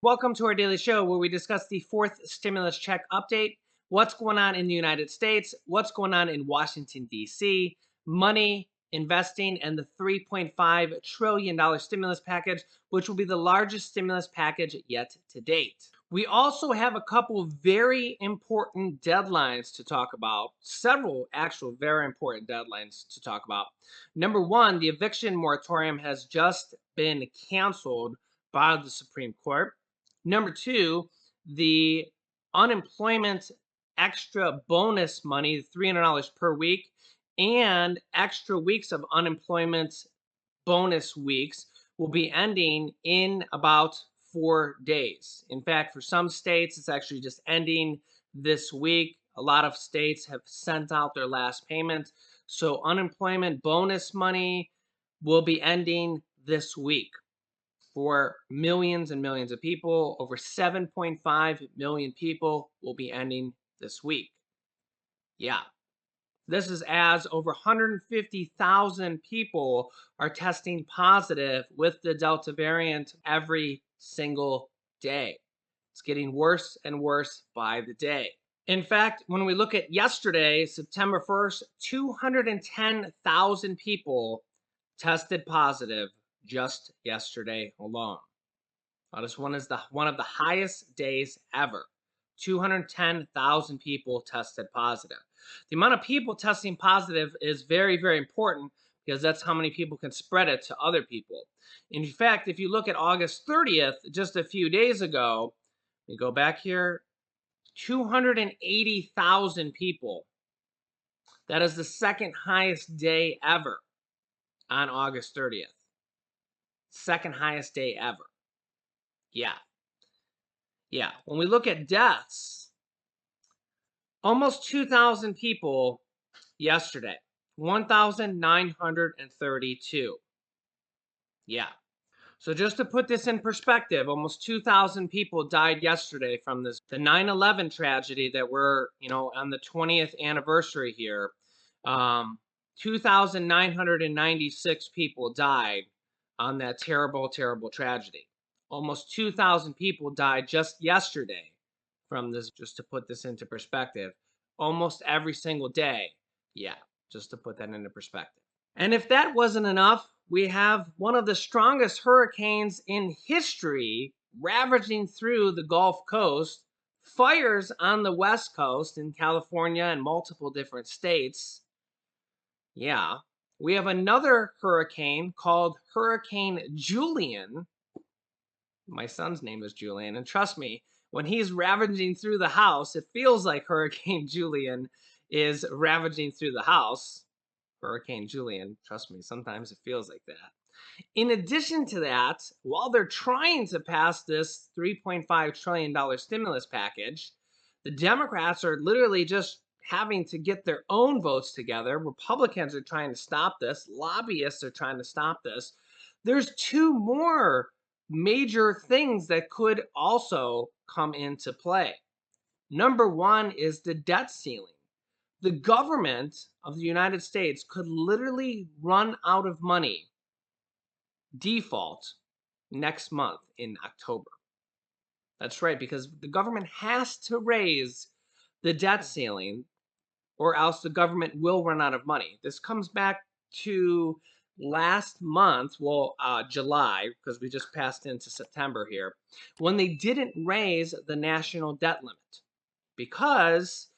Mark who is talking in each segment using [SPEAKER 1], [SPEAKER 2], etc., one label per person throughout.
[SPEAKER 1] Welcome to our daily show where we discuss the fourth stimulus check update, what's going on in the United States, what's going on in Washington, D.C., money, investing, and the $3.5 trillion stimulus package, which will be the largest stimulus package yet to date. We also have a couple of very important deadlines to talk about, several actual very important deadlines to talk about. Number one, the eviction moratorium has just been canceled by the Supreme Court. Number two, the unemployment extra bonus money, $300 per week, and extra weeks of unemployment bonus weeks will be ending in about 4 days. In fact, for some states, it's actually just ending this week. A lot of states have sent out their last payment. So, unemployment bonus money will be ending this week for millions and millions of people. Over 7.5 million people will be ending this week. Yeah. This is as over 150,000 people are testing positive with the Delta variant every single day. It's getting worse and worse by the day. In fact, when we look at yesterday, September 1st, 210,000 people tested positive just yesterday alone. This one is one of the highest days ever. 210,000 people tested positive. The amount of people testing positive is very, very important because that's how many people can spread it to other people. In fact, if you look at August 30th, just a few days ago, we go back here, 280,000 people. That is the second highest day ever on August 30th. Second highest day ever. Yeah. Yeah. When we look at deaths, almost 2,000 people yesterday, 1,932. Yeah. So just to put this in perspective, almost 2,000 people died yesterday from the 9/11 tragedy that we're, on the 20th anniversary here. 2,996 people died on that terrible, terrible tragedy. Almost 2,000 people died just yesterday from this, just to put this into perspective. Almost every single day. Yeah, just to put that into perspective. And if that wasn't enough, we have one of the strongest hurricanes in history ravaging through the Gulf Coast, fires on the West Coast in California and multiple different states. Yeah. We have another hurricane called Hurricane Julian. My son's name is Julian, and trust me, when he's ravaging through the house, it feels like Hurricane Julian is ravaging through the house. Hurricane Julian, trust me, sometimes it feels like that. In addition to that, while they're trying to pass this $3.5 trillion stimulus package, the Democrats are literally just having to get their own votes together. Republicans are trying to stop this. Lobbyists are trying to stop this. There's two more major things that could also come into play. Number one is the debt ceiling. The government of the United States could literally run out of money, default, next month in October. That's right, because the government has to raise the debt ceiling or else the government will run out of money. This comes back to last month, July, because we just passed into September here, when they didn't raise the national debt limit because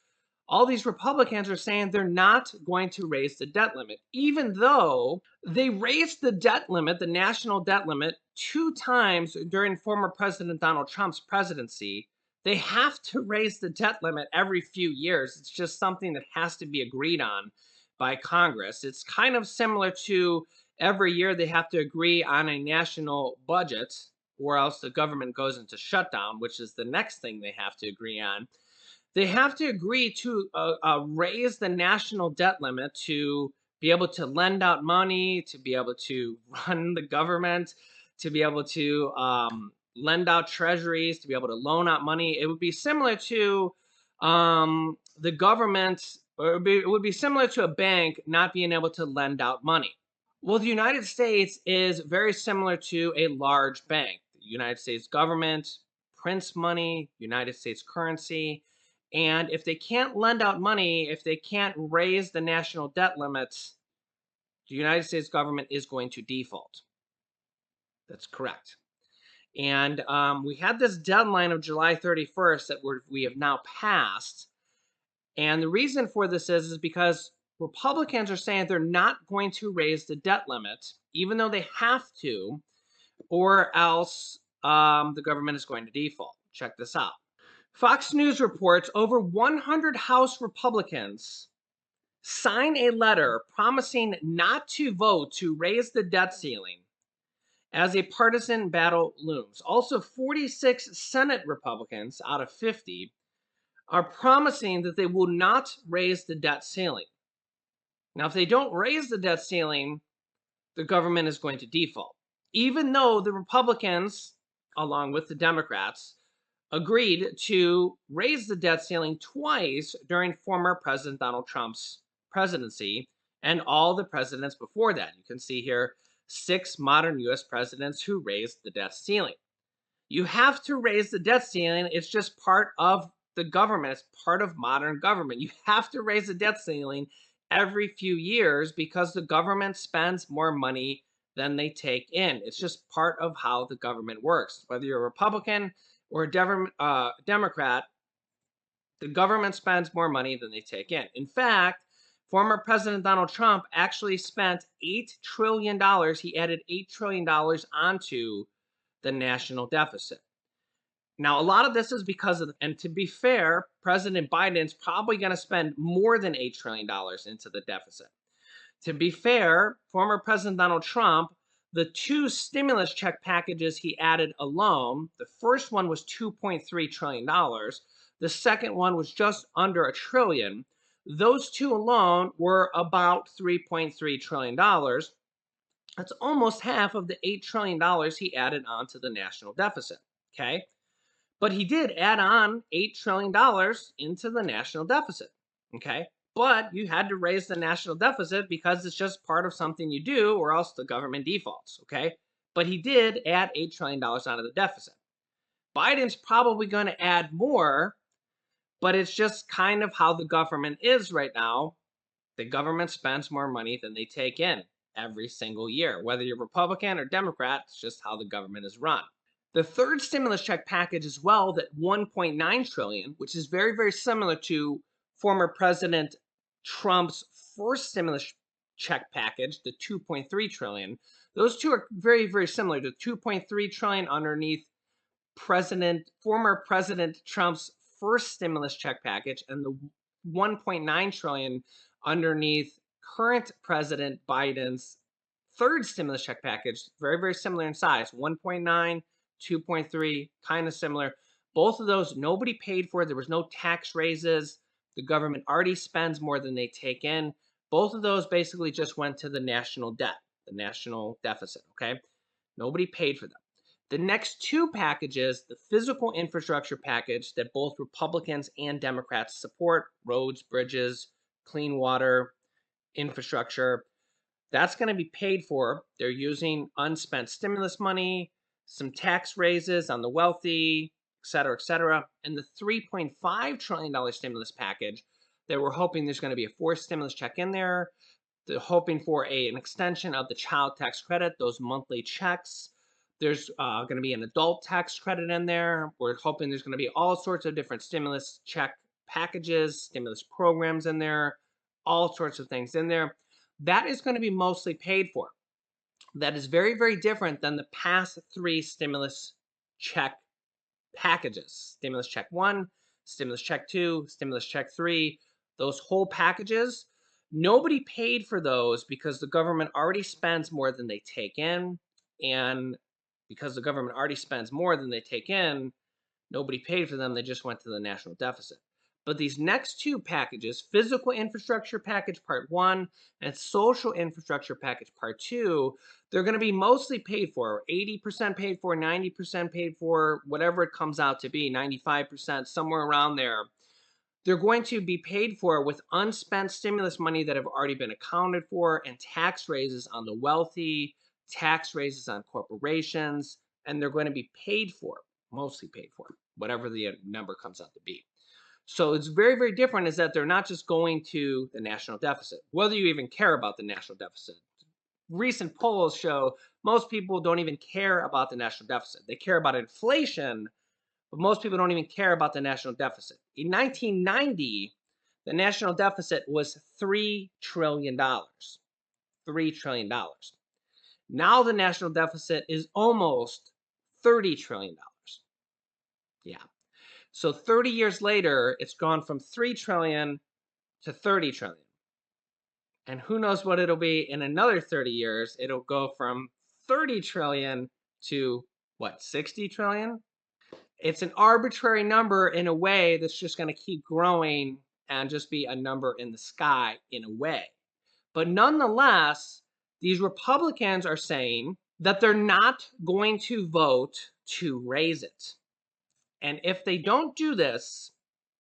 [SPEAKER 1] all these Republicans are saying they're not going to raise the debt limit, even though they raised the debt limit, the national debt limit, 2 times during former President Donald Trump's presidency. They have to raise the debt limit every few years. It's just something that has to be agreed on by Congress. It's kind of similar to every year they have to agree on a national budget, or else the government goes into shutdown, which is the next thing they have to agree on. They have to agree to raise the national debt limit to be able to lend out money, to be able to run the government, to be able to lend out treasuries, to be able to loan out money. It would be similar to the government, or it would be similar to a bank not being able to lend out money. Well, the United States is very similar to a large bank. The United States government prints money, United States currency. And if they can't lend out money, if they can't raise the national debt limits, the United States government is going to default. That's correct. And we had this deadline of July 31st that we have now passed. And the reason for this is because Republicans are saying they're not going to raise the debt limit, even though they have to, or else the government is going to default. Check this out. Fox News reports over 100 House Republicans sign a letter promising not to vote to raise the debt ceiling as a partisan battle looms. Also, 46 Senate Republicans out of 50 are promising that they will not raise the debt ceiling. Now, if they don't raise the debt ceiling, the government is going to default. Even though the Republicans, along with the Democrats, agreed to raise the debt ceiling twice during former President Donald Trump's presidency and all the presidents before that. You can see here 6 modern US presidents who raised the debt ceiling. You have to raise the debt ceiling. It's just part of the government. It's part of modern government. You have to raise the debt ceiling every few years because the government spends more money than they take in. It's just part of how the government works. Whether you're a Republican or a Democrat, the government spends more money than they take in. In fact, former President Donald Trump actually spent $8 trillion. He added $8 trillion onto the national deficit. Now, a lot of this is because of, and to be fair, President Biden's probably going to spend more than $8 trillion into the deficit. To be fair, former President Donald Trump, the 2 stimulus check packages he added alone, the first one was $2.3 trillion. The second one was just under $1 trillion. Those 2 alone were about $3.3 trillion. That's almost half of the $8 trillion he added onto the national deficit, okay? But he did add on $8 trillion into the national deficit, okay? But you had to raise the national deficit because it's just part of something you do or else the government defaults, okay? But he did add $8 trillion onto the deficit. Biden's probably going to add more, but it's just kind of how the government is right now. The government spends more money than they take in every single year. Whether you're Republican or Democrat, it's just how the government is run. The third stimulus check package as well, that 1.9 trillion, which is very, very similar to former President Trump's first stimulus check package, the 2.3 trillion. Those two are very, very similar. The 2.3 trillion underneath former President Trump's first stimulus check package, and the 1.9 trillion underneath current President Biden's third stimulus check package. Very, very similar in size. 1.9, 2.3, kind of similar. Both of those, nobody paid for. There was no tax raises. The government already spends more than they take in. Both of those basically just went to the national debt, the national deficit, okay? Nobody paid for them. The next 2 packages, the physical infrastructure package that both Republicans and Democrats support, roads, bridges, clean water, infrastructure, that's going to be paid for. They're using unspent stimulus money, some tax raises on the wealthy, et cetera, et cetera. And the $3.5 trillion stimulus package that we're hoping there's going to be a 4th stimulus check in there. They're hoping for an extension of the child tax credit, those monthly checks. There's going to be an adult tax credit in there. We're hoping there's going to be all sorts of different stimulus check packages, stimulus programs in there, all sorts of things in there. That is going to be mostly paid for. That is very, very different than the past 3 stimulus check packages. Stimulus check 1, stimulus check 2, stimulus check 3. Those whole packages, nobody paid for those because the government already spends more than they take in. And because the government already spends more than they take in, nobody paid for them. They just went to the national deficit. But these next 2 packages, physical infrastructure package part 1 and social infrastructure package part 2, they're going to be mostly paid for, 80% paid for, 90% paid for, whatever it comes out to be, 95%, somewhere around there. They're going to be paid for with unspent stimulus money that have already been accounted for and tax raises on the wealthy, tax raises on corporations, and they're going to be paid for. mostly paid for, whatever the number comes out to be. So it's very, very different is that they're not just going to the national deficit, whether you even care about the national deficit. Recent polls show most people don't even care about the national deficit. They care about inflation, but most people don't even care about the national deficit. In 1990, the national deficit was $3 trillion. $3 trillion. Now the national deficit is almost $30 trillion. Yeah. So 30 years later, it's gone from 3 trillion to 30 trillion. And who knows what it'll be in another 30 years? It'll go from 30 trillion to what, 60 trillion? It's an arbitrary number in a way that's just going to keep growing and just be a number in the sky in a way. But nonetheless, these Republicans are saying that they're not going to vote to raise it. And if they don't do this,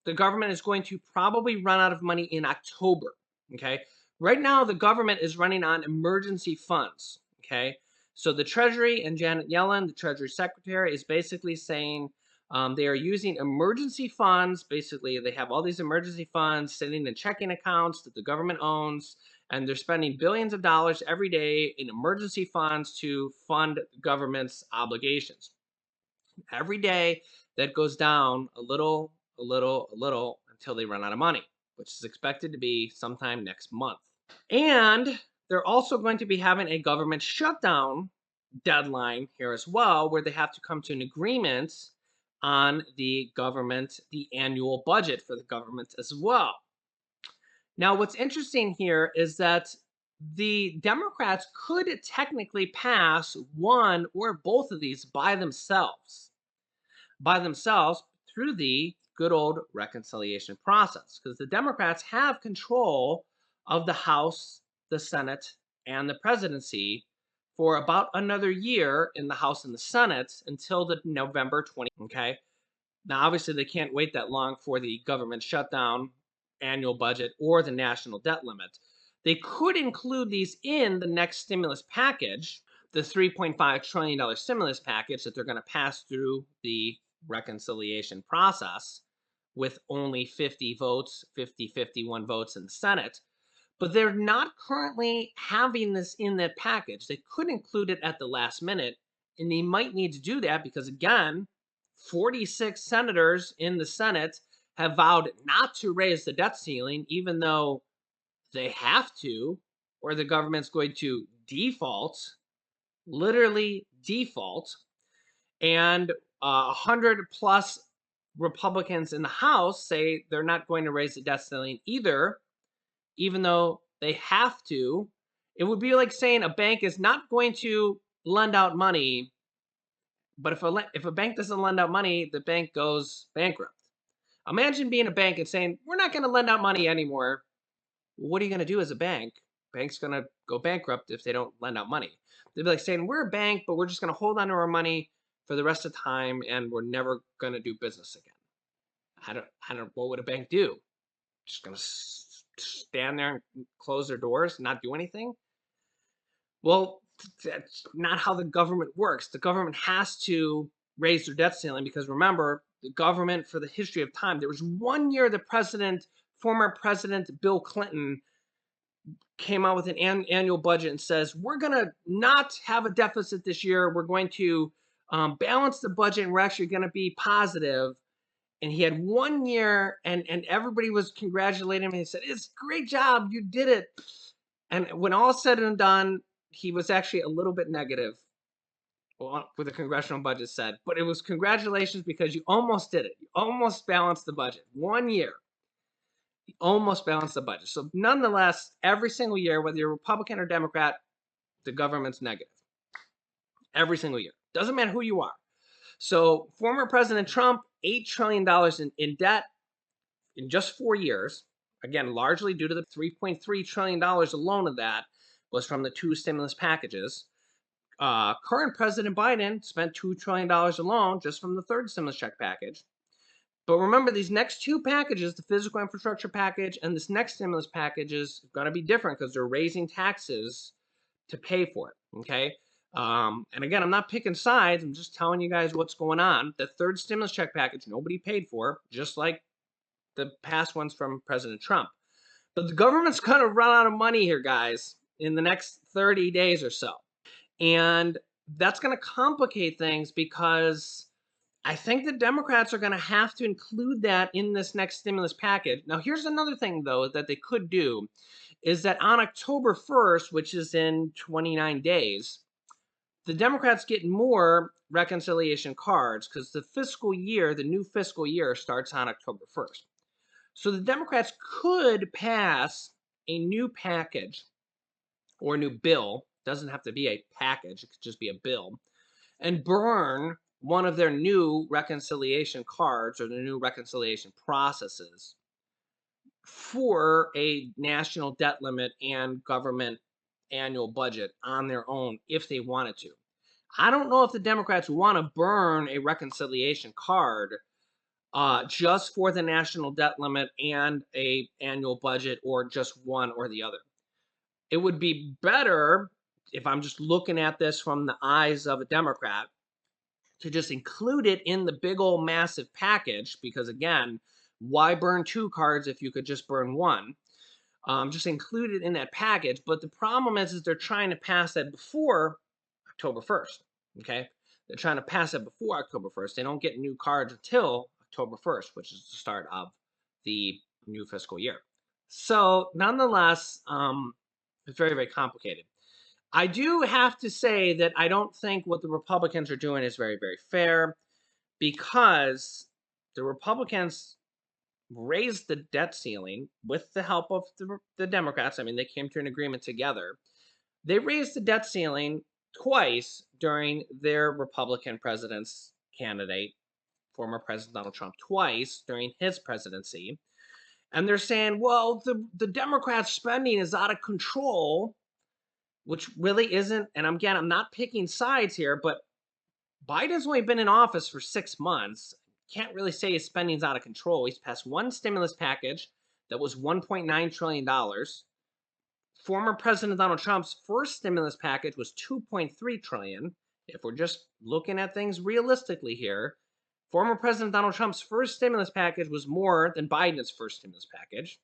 [SPEAKER 1] the government is going to probably run out of money in October. Okay. Right now, the government is running on emergency funds. Okay. So the Treasury and Janet Yellen, the Treasury Secretary, is basically saying they are using emergency funds. Basically, they have all these emergency funds sitting in checking accounts that the government owns, and they're spending billions of dollars every day in emergency funds to fund government's obligations. Every day that goes down a little, a little, a little until they run out of money, which is expected to be sometime next month. And they're also going to be having a government shutdown deadline here as well, where they have to come to an agreement on the annual budget for the government as well. Now, what's interesting here is that the Democrats could technically pass one or both of these by themselves through the good old reconciliation process, because the Democrats have control of the House, the Senate, and the presidency for about another year in the House and the Senate until the November 20. Okay. Now, obviously, they can't wait that long for the government shutdown, annual budget, or the national debt limit. They could include these in the next stimulus package, the $3.5 trillion stimulus package that they're going to pass through the reconciliation process with only 50 votes, 51 votes in the Senate. But they're not currently having this in that package. They could include it at the last minute, and they might need to do that because, again, 46 senators in the Senate have vowed not to raise the debt ceiling, even though they have to, or the government's going to default, literally default. And 100 plus Republicans in the House say they're not going to raise the debt ceiling either, even though they have to. It would be like saying a bank is not going to lend out money, but if a bank doesn't lend out money, the bank goes bankrupt. Imagine being a bank and saying, we're not going to lend out money anymore. What are you going to do as a bank? Bank's going to go bankrupt if they don't lend out money. They'd be like saying, we're a bank, but we're just going to hold on to our money for the rest of the time, and we're never going to do business again. I don't. What would a bank do? Just going to stand there and close their doors and not do anything? Well, that's not how the government works. The government has to raise their debt ceiling because, remember, the government, for the history of time, there was 1 year the former President Bill Clinton came out with an annual budget and says, we're going to not have a deficit this year. We're going to balance the budget, and we're actually going to be positive. And he had 1 year, and everybody was congratulating him. And he said, it's a great job. You did it. And when all said and done, he was actually a little bit negative with the congressional budget said. But it was congratulations because you almost did it. You almost balanced the budget. 1 year. You almost balanced the budget. So nonetheless, every single year, whether you're Republican or Democrat, the government's negative. Every single year. Doesn't matter who you are. So former President Trump, $8 trillion in debt in just 4 years. Again, largely due to the $3.3 trillion alone of that was from the 2 stimulus packages. Current President Biden spent $2 trillion alone just from the 3rd stimulus check package. But remember, these next 2 packages, the physical infrastructure package and this next stimulus package, is going to be different because they're raising taxes to pay for it. Okay. And again, I'm not picking sides. I'm just telling you guys what's going on. The third stimulus check package, nobody paid for, just like the past ones from President Trump. But the government's going to run out of money here, guys, in the next 30 days or so. And that's going to complicate things because I think the Democrats are going to have to include that in this next stimulus package. Now, here's another thing, though, that they could do is that on October 1st, which is in 29 days, the Democrats get more reconciliation cards because the fiscal year, the new fiscal year, starts on October 1st. So the Democrats could pass a new package or a new bill. Doesn't have to be a package, it could just be a bill, and burn one of their new reconciliation cards or the new reconciliation processes for a national debt limit and government annual budget on their own if they wanted to. I don't know if the Democrats want to burn a reconciliation card just for the national debt limit and a annual budget, or just one or the other. It would be better, if I'm just looking at this from the eyes of a Democrat, to just include it in the big old massive package, because again, why burn two cards if you could just burn one? Just include it in that package. But the problem is they're trying to pass that before October 1st. Okay, they're trying to pass it before October 1st. They don't get new cards until October 1st, which is the start of the new fiscal year. So nonetheless, it's very, very complicated. I do have to say that I don't think what the Republicans are doing is very, very fair, because the Republicans raised the debt ceiling with the help of the Democrats. I mean, they came to an agreement together. They raised the debt ceiling twice during their Republican president's candidate, former President Donald Trump, twice during his presidency. And they're saying, well, the Democrats' spending is out of control, which really isn't. And again, I'm not picking sides here, but Biden's only been in office for 6 months. Can't really say his spending's out of control. He's passed one stimulus package that was $1.9 trillion. Former President Donald Trump's first stimulus package was $2.3 trillion. If we're just looking at things realistically here, former President Donald Trump's first stimulus package was more than Biden's first stimulus package.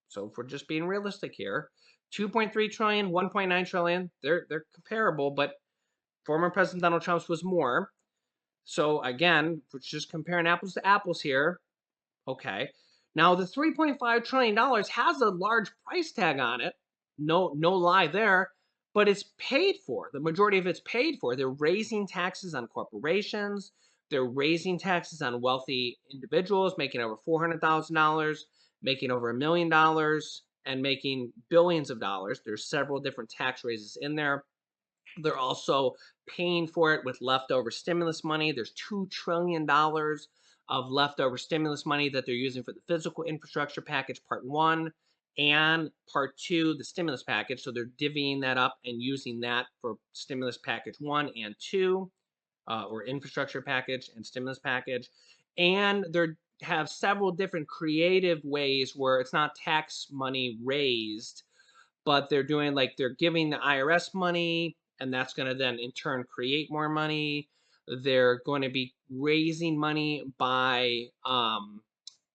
[SPEAKER 1] So if we're just being realistic here, 2.3 trillion, 1.9 trillion, they're comparable, but former President Donald Trump's was more. So again, we're just comparing apples to apples here. Okay. Now the $3.5 trillion has a large price tag on it. No lie there, but it's paid for. The majority of it's paid for. They're raising taxes on corporations. They're raising taxes on wealthy individuals making over $400,000, making over $1 million, and making billions of dollars. There's several different tax raises in there. They're also paying for it with leftover stimulus money. There's $2 trillion of leftover stimulus money that they're using for the physical infrastructure package, part one, and part two, the stimulus package. So they're divvying that up and using that for stimulus package one and two, or infrastructure package and stimulus package. And they have several different creative ways where it's not tax money raised, but they're doing, like, they're giving the IRS money, and that's going to then in turn create more money. They're going to be raising money by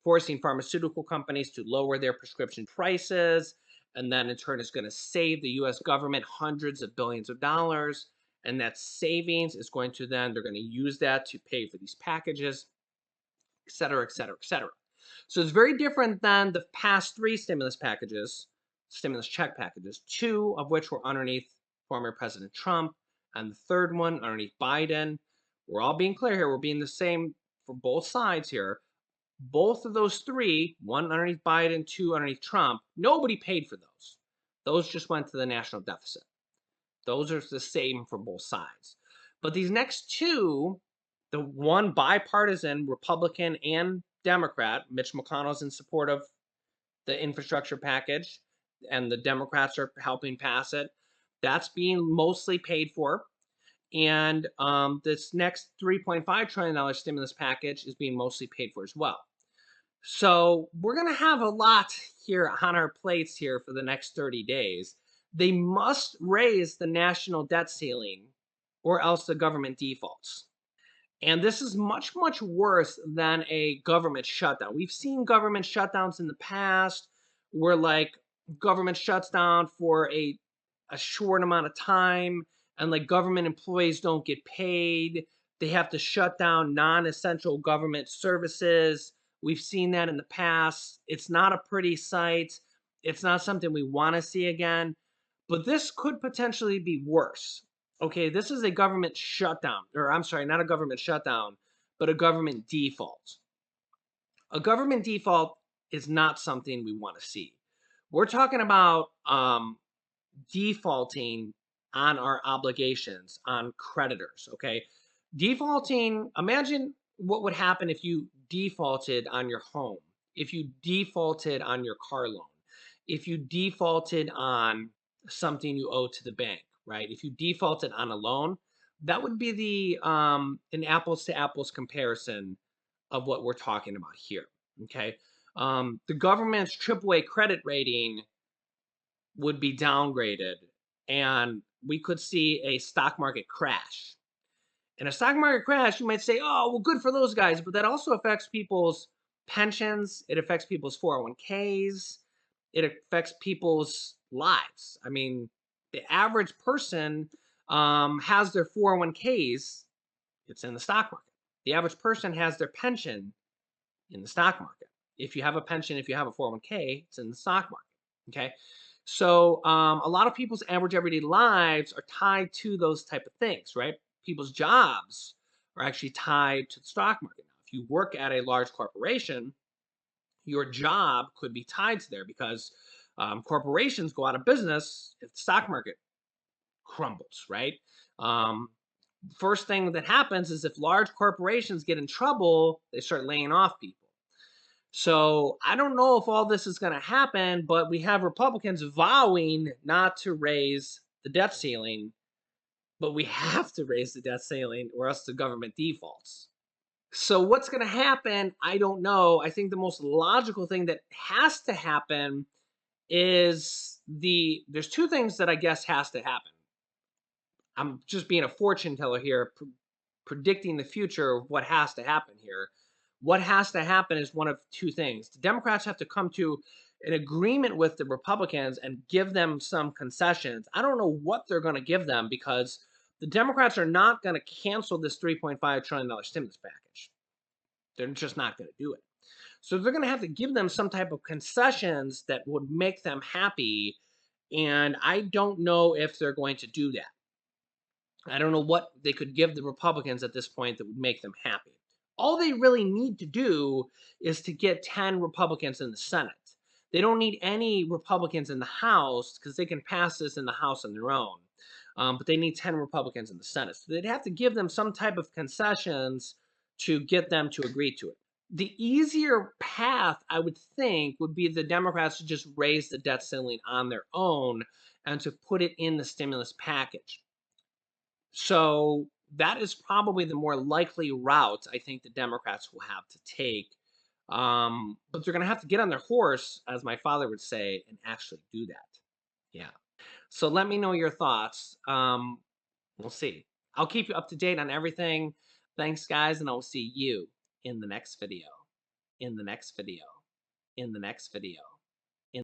[SPEAKER 1] forcing pharmaceutical companies to lower their prescription prices, and then in turn it's going to save the US government hundreds of billions of dollars, and that savings is going to then, they're going to use that to pay for these packages, et cetera, et cetera, et cetera. So it's very different than the past three stimulus packages, stimulus check packages, two of which were underneath former President Trump, and the third one underneath Biden. We're all being clear here. We're being the same for both sides here. Both of those three, one underneath Biden, two underneath Trump, nobody paid for those. Those just went to the national deficit. Those are the same for both sides. But these next two, the one bipartisan, Republican and Democrat, Mitch McConnell's in support of the infrastructure package, and the Democrats are helping pass it. That's being mostly paid for. And this next $3.5 trillion stimulus package is being mostly paid for as well. So we're going to have a lot here on our plates here for the next 30 days. They must raise the national debt ceiling or else the government defaults. And this is much, much worse than a government shutdown. We've seen government shutdowns in the past where like government shuts down for a short amount of time and like government employees don't get paid. They have to shut down non-essential government services. We've seen that in the past. It's not a pretty sight. It's not something we want to see again. But this could potentially be worse. Okay, this is a government shutdown, or I'm sorry, not a government shutdown, but a government default. A government default is not something we want to see. We're talking about defaulting on our obligations on creditors. Okay, defaulting. Imagine what would happen if you defaulted on your home, if you defaulted on your car loan, if you defaulted on something you owe to the bank, right? If you defaulted on a loan, that would be the an apples to apples comparison of what we're talking about here. Okay, the government's AAA credit rating would be downgraded, and we could see a stock market crash. In a stock market crash, you might say, "Oh, well, good for those guys," but that also affects people's pensions. It affects people's 401ks. It affects people's lives. I mean, the average person has their 401ks. It's in the stock market. The average person has their pension in the stock market. If you have a pension, if you have a 401k, it's in the stock market. Okay. So a lot of people's average everyday lives are tied to those type of things, right? People's jobs are actually tied to the stock market. Now, if you work at a large corporation, your job could be tied to there because corporations go out of business if the stock market crumbles, right? Um, First thing that happens is if large corporations get in trouble, they start laying off people. So I don't know if all this is going to happen, but we have Republicans vowing not to raise the debt ceiling, but we have to raise the debt ceiling or else the government defaults. So what's going to happen? I don't know. I think the most logical thing that has to happen is there's two things that I guess has to happen. I'm just being a fortune teller here, predicting the future of what has to happen here. What has to happen is one of two things. The Democrats have to come to an agreement with the Republicans and give them some concessions. I don't know what they're going to give them because the Democrats are not going to cancel this $3.5 trillion stimulus package. They're just not going to do it. So they're going to have to give them some type of concessions that would make them happy. And I don't know if they're going to do that. I don't know what they could give the Republicans at this point that would make them happy. All they really need to do is to get 10 Republicans in the Senate. They don't need any Republicans in the House because they can pass this in the House on their own. But they need 10 Republicans in the Senate. So they'd have to give them some type of concessions to get them to agree to it. The easier path, I would think, would be the Democrats to just raise the debt ceiling on their own and to put it in the stimulus package. So that is probably the more likely route I think the Democrats will have to take. But they're going to have to get on their horse, as my father would say, and actually do that. Yeah. So let me know your thoughts. We'll see. I'll keep you up to date on everything. Thanks, guys, and I'll see you in the next video. In the next video. In the next video.